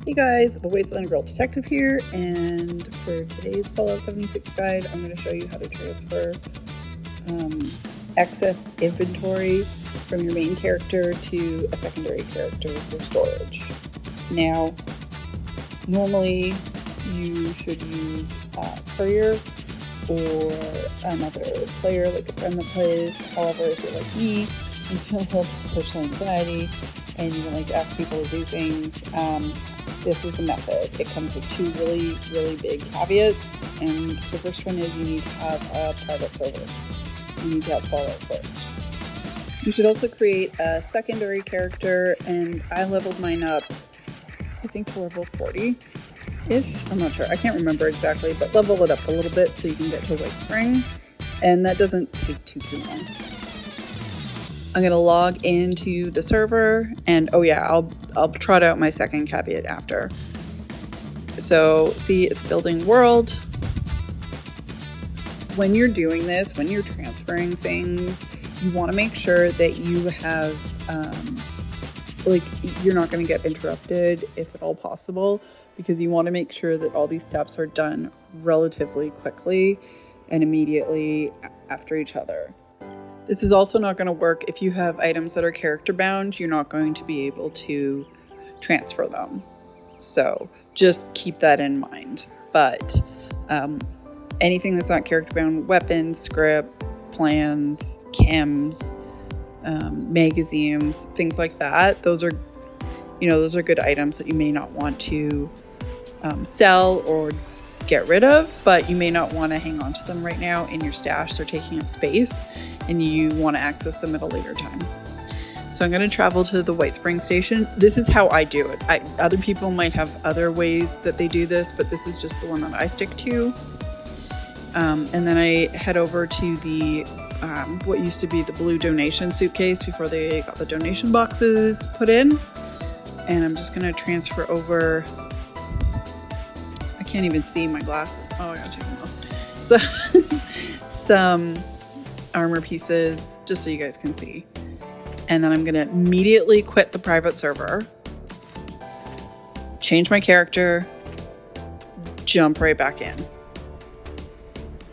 Hey guys, the Wasteland Girl Detective here, and for today's Fallout 76 guide, I'm going to show you how to transfer excess inventory from your main character to a secondary character for storage. Now, normally you should use a courier or another player, like a friend that plays. However, if you're like me and feel a little bit of social anxiety and you don't like to ask people to do things, this is the method. It comes with two really, really big caveats. And the first one is you need to have private servers. You need to have Fallout first. You should also create a secondary character, and I leveled mine up, I think to level 40-ish. I'm not sure. I can't remember exactly, but level it up a little bit so you can get to White Springs. And that doesn't take too long. I'm going to log into the server, and oh yeah, I'll trot out my second caveat after. So see, it's building world. When you're doing this, when you're transferring things, you want to make sure that you have, you're not going to get interrupted if at all possible, because you want to make sure that all these steps are done relatively quickly and immediately after each other. This is also not going to work if you have items that are character bound. You're not going to be able to transfer them. So just keep that in mind. But anything that's not character bound, weapons, script, plans, chems, magazines, things like that, those are good items that you may not want to sell or get rid of, but you may not want to hang on to them right now in your stash. They're taking up space and you want to access them at a later time. So I'm going to travel to the White Springs station. This is how I do it. Other people might have other ways that they do this, but this is just the one that I stick to. And then I head over to the what used to be the blue donation suitcase before they got the donation boxes put in. And I'm just going to transfer over. I can't even see my glasses. Oh, I gotta take them off. So some armor pieces, just so you guys can see. And then I'm gonna immediately quit the private server, change my character, jump right back in.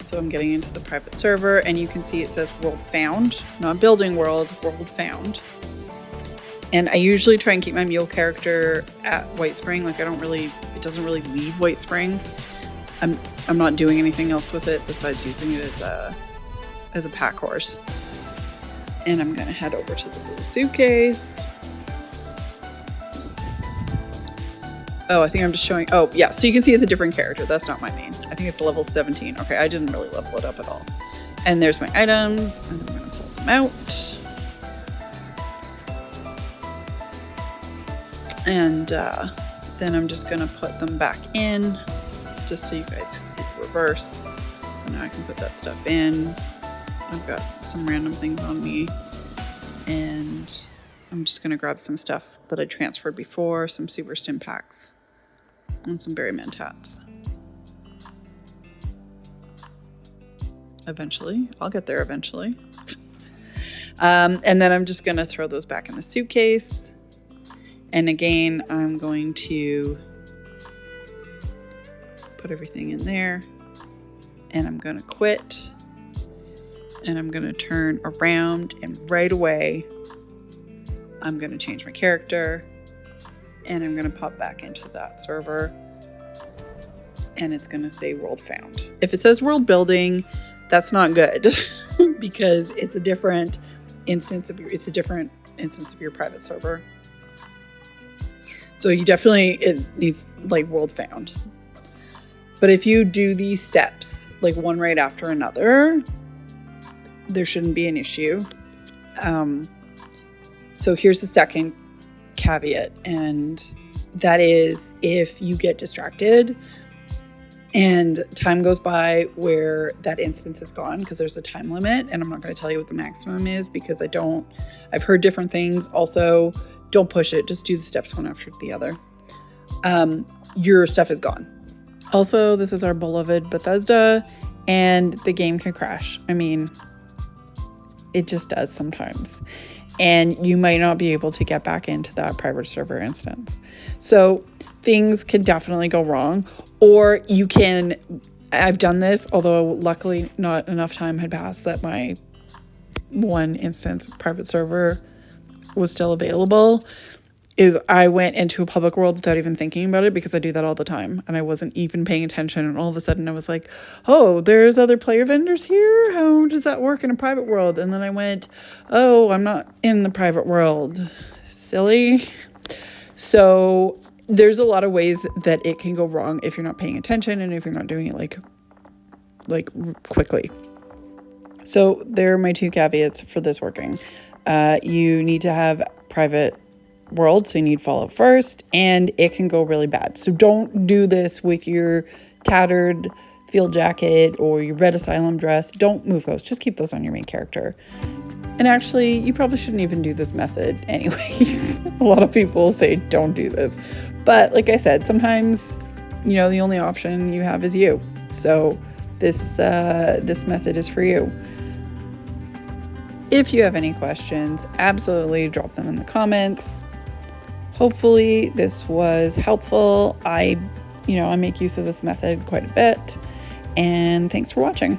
So I'm getting into the private server, and you can see it says world found, not building world found. And I usually try and keep my mule character at White Spring. It doesn't really leave White Spring. I'm not doing anything else with it besides using it as a pack horse. And I'm gonna head over to the blue suitcase. Oh, I think I'm just showing, oh yeah, so you can see it's a different character. That's not my main. I think it's level 17. Okay, I didn't really level it up at all. And there's my items, and I'm gonna pull them out. And then I'm just gonna put them back in, just so you guys can see the reverse. So now I can put that stuff in. I've got some random things on me, and I'm just gonna grab some stuff that I transferred before, some super stim packs, and some berry mentats. Eventually, I'll get there eventually. And then I'm just gonna throw those back in the suitcase. And again, I'm going to put everything in there, and I'm going to quit, and I'm going to turn around, and right away, I'm going to change my character, and I'm going to pop back into that server, and it's going to say world found. If it says world building, that's not good because it's a different instance of your private server. So it needs world found. But if you do these steps, one right after another, there shouldn't be an issue. So here's the second caveat, and that is if you get distracted and time goes by where that instance is gone, because there's a time limit, and I'm not going to tell you what the maximum is because I've heard different things. Also, don't push it. Just do the steps one after the other. Your stuff is gone. Also, this is our beloved Bethesda, and the game can crash. I mean, it just does sometimes. And you might not be able to get back into that private server instance. So things can definitely go wrong. Or you can, I've done this, although luckily not enough time had passed that my one instance private server was still available, is I went into a public world without even thinking about it, because I do that all the time and I wasn't even paying attention, and all of a sudden I was like, oh, there's other player vendors here, how does that work in a private world? And then I went, oh, I'm not in the private world, silly. So there's a lot of ways that it can go wrong if you're not paying attention and if you're not doing it like quickly. So there are my 2 caveats for this working. You need to have private world, so you need Fallout first, and it can go really bad. So don't do this with your tattered field jacket or your red asylum dress. Don't move those. Just keep those on your main character. And actually, you probably shouldn't even do this method anyways. A lot of people say don't do this. But like I said, sometimes, the only option you have is you. So this method is for you. If you have any questions, absolutely drop them in the comments. Hopefully this was helpful. I make use of this method quite a bit. And thanks for watching.